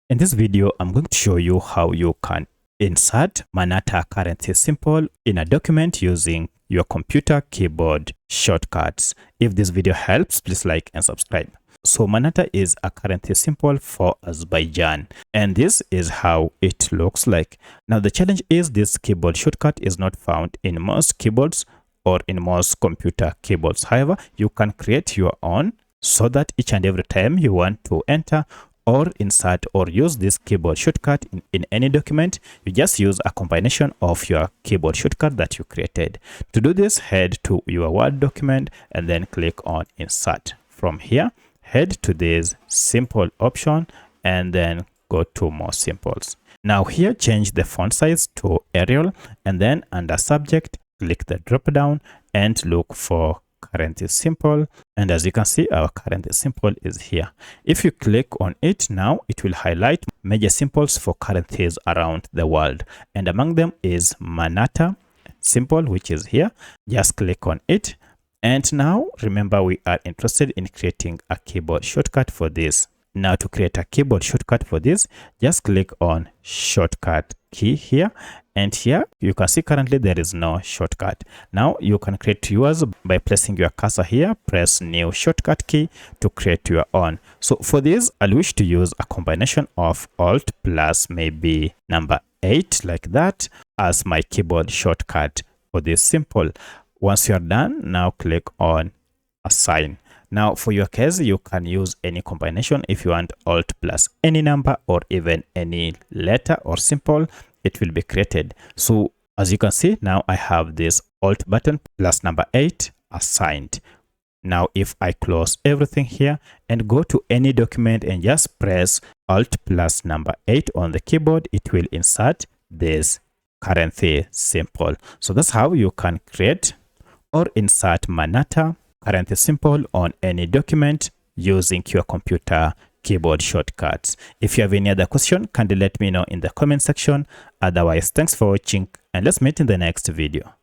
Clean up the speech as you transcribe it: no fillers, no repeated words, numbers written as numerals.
In this video, I'm going to show you how you can insert Manat currency symbol in a document using your computer keyboard shortcuts. If this video helps, please like and subscribe. So Manat is a currency symbol for Azerbaijan, and this is how it looks like. Now the challenge is this keyboard shortcut is not found in most keyboards or in most computer keyboards. However, you can create your own so that each and every time you want to enter or insert or use this keyboard shortcut in any document, you just use a combination of your keyboard shortcut that you created. To do this, head to your Word document and then click on Insert. From here, head to this Simple option and then go to More Symbols. Now here, change the font size to Arial and then under Subject, click the drop down and look for currency symbol, and as you can see, our currency symbol is here. If you click on it now, it will highlight major symbols for currencies around the world, and among them is Manat symbol, which is here. Just click on it, and now remember we are interested in creating a keyboard shortcut for this. Now to create a keyboard shortcut for this, just click on shortcut key here, and here you can see currently there is no shortcut. Now you can create yours by placing your cursor here, press new shortcut key to create your own. So for this, I'll wish to use a combination of Alt plus maybe number 8 like that as my keyboard shortcut for this symbol. Once you're done, now click on Assign. Now for your case, you can use any combination. If you want Alt plus any number or even any letter or symbol, it will be created. So as you can see, now I have this Alt button plus number 8 assigned. Now if I close everything here and go to any document and just press Alt plus number 8 on the keyboard, it will insert this currency symbol. So that's how you can create or insert Manat currency symbol on any document using your computer keyboard shortcuts. If you have any other question, kindly let me know in the comment section. Otherwise, thanks for watching and let's meet in the next video.